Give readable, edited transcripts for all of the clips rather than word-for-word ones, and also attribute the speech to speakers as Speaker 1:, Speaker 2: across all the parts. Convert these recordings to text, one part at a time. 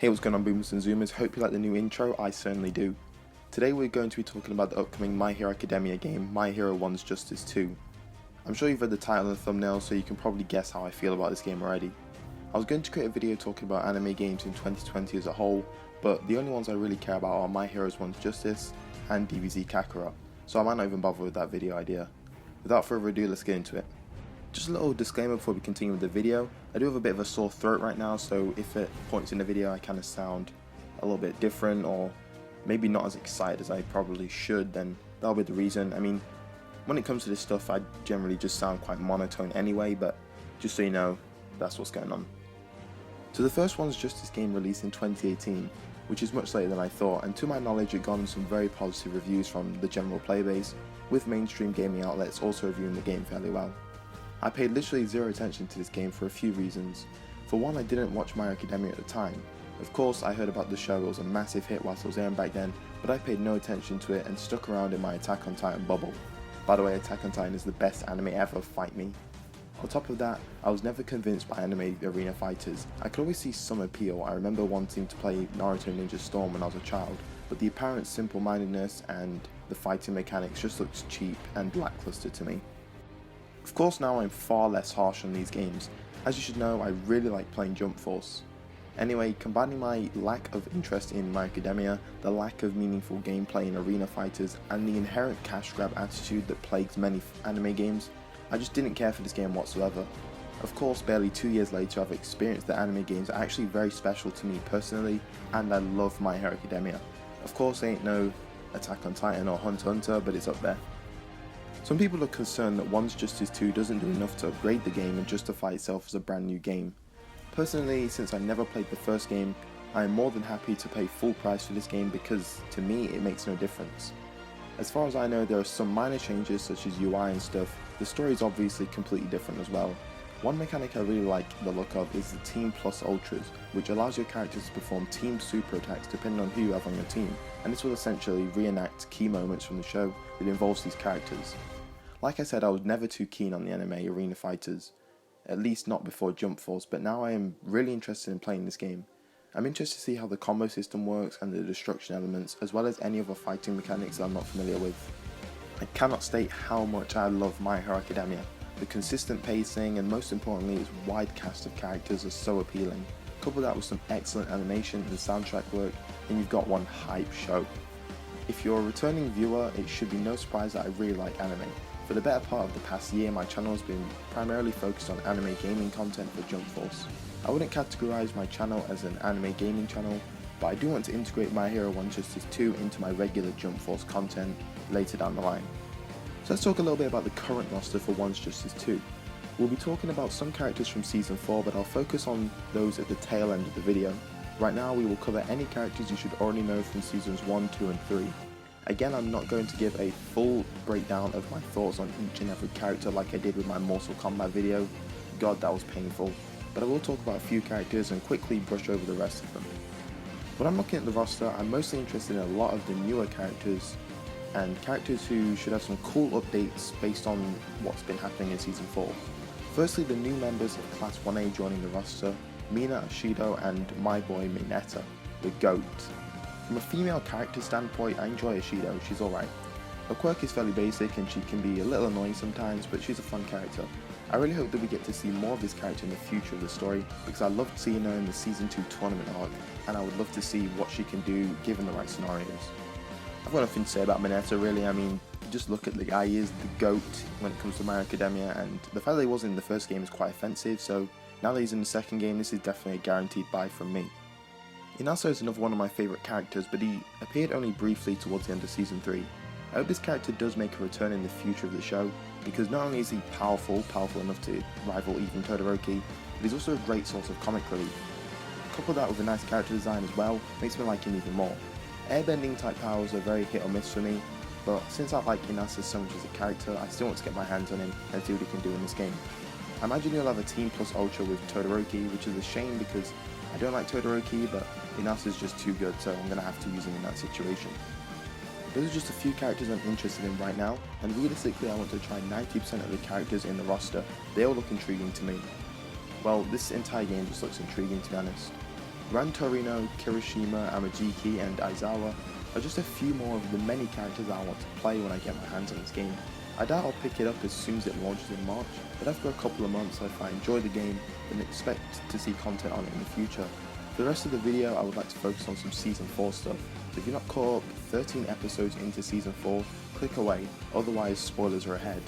Speaker 1: Hey, what's going on, boomers and zoomers? Hope you like the new intro. I certainly do. Today we're going to be talking about the upcoming My Hero Academia game, My Hero One's Justice 2. I'm sure you've read the title and the thumbnail, so you can probably guess how I feel about this game already. I was going to create a video talking about anime games in 2020 as a whole, but the only ones I really care about are My Hero One's Justice and DBZ Kakarot, so I might not even bother with that video idea. Without further ado, let's get into it. Just a little disclaimer before we continue with the video. I do have a bit of a sore throat right now, so if at points in the video I kind of sound a little bit different or maybe not as excited as I probably should, then that'll be the reason. I mean, when it comes to this stuff, I generally just sound quite monotone anyway, but just so you know, that's what's going on. So the first one's Justice game released in 2018, which is much later than I thought, and to my knowledge it garnered some very positive reviews from the general playbase, with mainstream gaming outlets also reviewing the game fairly well. I paid literally zero attention to this game for a few reasons. For one, I didn't watch My Hero Academia at the time. Of course, I heard about the show, it was a massive hit whilst I was airing back then, but I paid no attention to it and stuck around in my Attack on Titan bubble. By the way, Attack on Titan is the best anime ever, fight me. On top of that, I was never convinced by anime arena fighters. I could always see some appeal. I remember wanting to play Naruto Ninja Storm when I was a child, but the apparent simple-mindedness and the fighting mechanics just looked cheap and lackluster to me. Of course, now I'm far less harsh on these games. As you should know, I really like playing Jump Force. Anyway, combining my lack of interest in My Academia, the lack of meaningful gameplay in arena fighters, and the inherent cash grab attitude that plagues many anime games, I just didn't care for this game whatsoever. Of course, barely 2 years later, I've experienced that anime games are actually very special to me personally, and I love My Hero Academia. Of course, it ain't no Attack on Titan or Hunter x Hunter, but it's up there. Some people are concerned that One's Justice 2 doesn't do enough to upgrade the game and justify itself as a brand new game. Personally, since I never played the first game, I am more than happy to pay full price for this game because, to me, it makes no difference. As far as I know, there are some minor changes such as UI and stuff. The story is obviously completely different as well. One mechanic I really like the look of is the Team Plus Ultras, which allows your characters to perform team super attacks depending on who you have on your team, and this will essentially reenact key moments from the show that involves these characters. Like I said, I was never too keen on the anime arena fighters, at least not before Jump Force, but now I am really interested in playing this game. I'm interested to see how the combo system works and the destruction elements, as well as any other fighting mechanics that I'm not familiar with. I cannot state how much I love My Hero Academia. The consistent pacing and most importantly its wide cast of characters are so appealing. Couple that with some excellent animation and soundtrack work, and you've got one hype show. If you're a returning viewer, it should be no surprise that I really like anime. For the better part of the past year, my channel has been primarily focused on anime gaming content for Jump Force. I wouldn't categorize my channel as an anime gaming channel, but I do want to integrate My Hero One's Justice 2 into my regular Jump Force content later down the line. So let's talk a little bit about the current roster for One's Justice 2. We'll be talking about some characters from Season 4, but I'll focus on those at the tail end of the video. Right now we will cover any characters you should already know from Seasons 1, 2 and 3. Again, I'm not going to give a full breakdown of my thoughts on each and every character like I did with my Mortal Kombat video. God, that was painful. But I will talk about a few characters and quickly brush over the rest of them. When I'm looking at the roster, I'm mostly interested in a lot of the newer characters and characters who should have some cool updates based on what's been happening in Season 4. Firstly, the new members of Class 1A joining the roster, Mina Ashido and my boy Mineta, the GOAT. From a female character standpoint, I enjoy Ashido, she's alright. Her quirk is fairly basic and she can be a little annoying sometimes, but she's a fun character. I really hope that we get to see more of this character in the future of the story, because I loved seeing her in the Season 2 tournament arc, and I would love to see what she can do given the right scenarios. I've got nothing to say about Mineta really. I mean, just look at the guy, he is the GOAT when it comes to My Hero Academia, and the fact that he wasn't in the first game is quite offensive, so now that he's in the second game, this is definitely a guaranteed buy from me. Inasa is another one of my favourite characters, but he appeared only briefly towards the end of Season 3. I hope this character does make a return in the future of the show, because not only is he powerful enough to rival even Todoroki, but he's also a great source of comic relief. Couple that with a nice character design as well, makes me like him even more. Airbending type powers are very hit or miss for me, but since I like Inasa so much as a character, I still want to get my hands on him and see what he can do in this game. I imagine he'll have a Team Plus Ultra with Todoroki, which is a shame because I don't like Todoroki, but Inasa is just too good, so I'm going to have to use him in that situation. Those are just a few characters I'm interested in right now, and realistically I want to try 90% of the characters in the roster. They all look intriguing to me. Well, this entire game just looks intriguing to be honest. Ran Torino, Kirishima, Amajiki and Aizawa are just a few more of the many characters I want to play when I get my hands on this game. I doubt I'll pick it up as soon as it launches in March, but after a couple of months if I enjoy the game, then expect to see content on it in the future. For the rest of the video I would like to focus on some Season 4 stuff, so if you're not caught up 13 episodes into Season 4, click away, otherwise spoilers are ahead.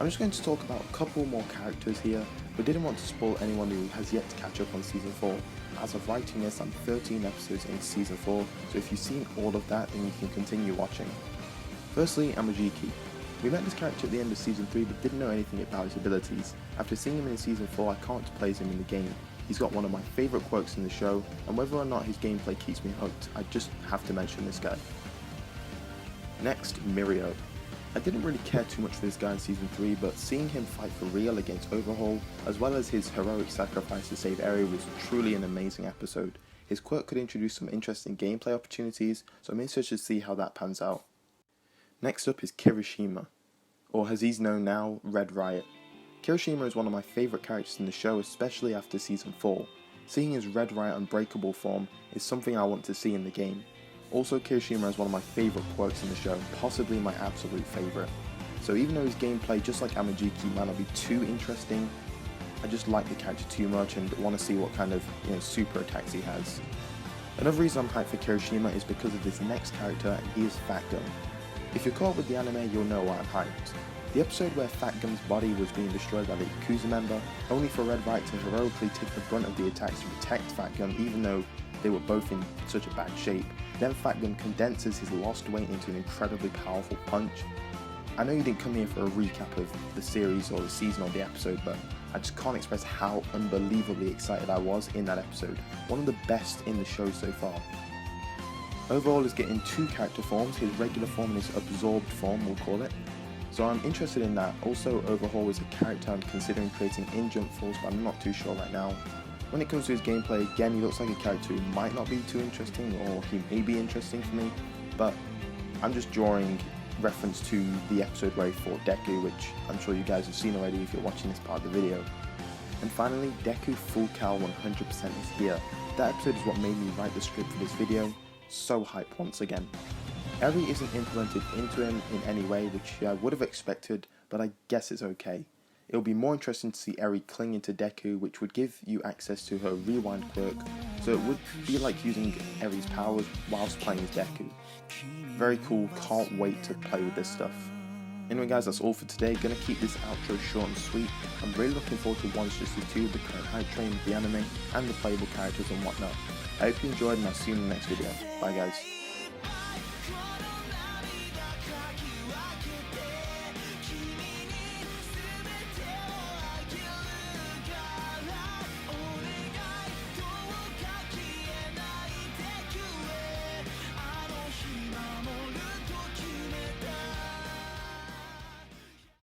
Speaker 1: I'm just going to talk about a couple more characters here, but didn't want to spoil anyone who has yet to catch up on Season 4. As of writing this, I'm 13 episodes into Season 4, so if you've seen all of that, then you can continue watching. Firstly, Amajiki. We met this character at the end of Season 3 but didn't know anything about his abilities. After seeing him in Season 4, I can't play him in the game. He's got one of my favourite quirks in the show, and whether or not his gameplay keeps me hooked, I just have to mention this guy. Next, Mirio. I didn't really care too much for this guy in Season 3, but seeing him fight for real against Overhaul, as well as his heroic sacrifice to save Eri, was truly an amazing episode. His quirk could introduce some interesting gameplay opportunities, so I'm interested to see how that pans out. Next up is Kirishima, or as he's known now, Red Riot. Kirishima is one of my favourite characters in the show, especially after Season 4. Seeing his Red Riot Unbreakable form is something I want to see in the game. Also, Kirishima is one of my favourite quirks in the show, possibly my absolute favourite. So even though his gameplay, just like Amajiki, might not be too interesting, I just like the character too much and want to see what kind of super attacks he has. Another reason I'm hyped for Kirishima is because of this next character, and he is Fat Gun. If you're caught with the anime, you'll know why I'm hyped. The episode where Fat Gun's body was being destroyed by the Yakuza member, only for Red Riot to heroically take the brunt of the attacks to protect Fat Gun even though they were both in such a bad shape. Then Fat Gun condenses his lost weight into an incredibly powerful punch. I know you didn't come here for a recap of the series or the season or the episode, but I just can't express how unbelievably excited I was in that episode. One of the best in the show so far. Overhaul is getting two character forms, his regular form and his absorbed form, we'll call it. So I'm interested in that. Also, Overhaul is a character I'm considering creating in Jump Force, but I'm not too sure right now. When it comes to his gameplay, again, he looks like a character who might not be too interesting, or he may be interesting for me, but I'm just drawing reference to the episode where he fought Deku, which I'm sure you guys have seen already if you're watching this part of the video. And finally, Deku Full Cal 100% is here. That episode is what made me write the script for this video. So hype once again. Eri isn't implemented into him in any way, which I would have expected, but I guess it's okay. It'll be more interesting to see Eri cling into Deku, which would give you access to her rewind quirk, so it would be like using Eri's powers whilst playing as Deku. Very cool, can't wait to play with this stuff. Anyway guys, that's all for today. Gonna keep this outro short and sweet. I'm really looking forward to One's Justice 2, the current hype train of the anime, and the playable characters and whatnot. I hope you enjoyed, and I'll see you in the next video. Bye guys.